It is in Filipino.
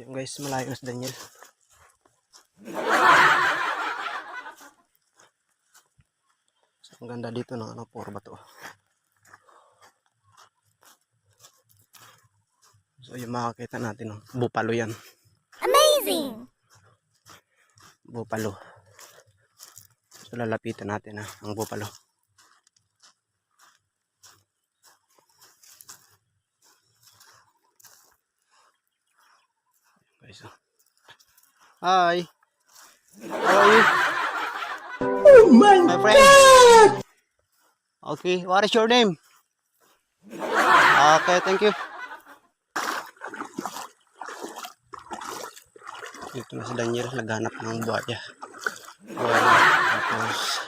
Ayun guys, malayo na si Daniel. So, ang ganda dito ng ano, puro bato. So yung makakita natin, no? Bupalo yan. Amazing! Bupalo. So lalapitan natin ang bupalo. Guys, hi! How are you? Oh my friend? God! Okay, what is your name? Okay, thank you. Dito na si Daniel, naghanap ng buhaya. Tapos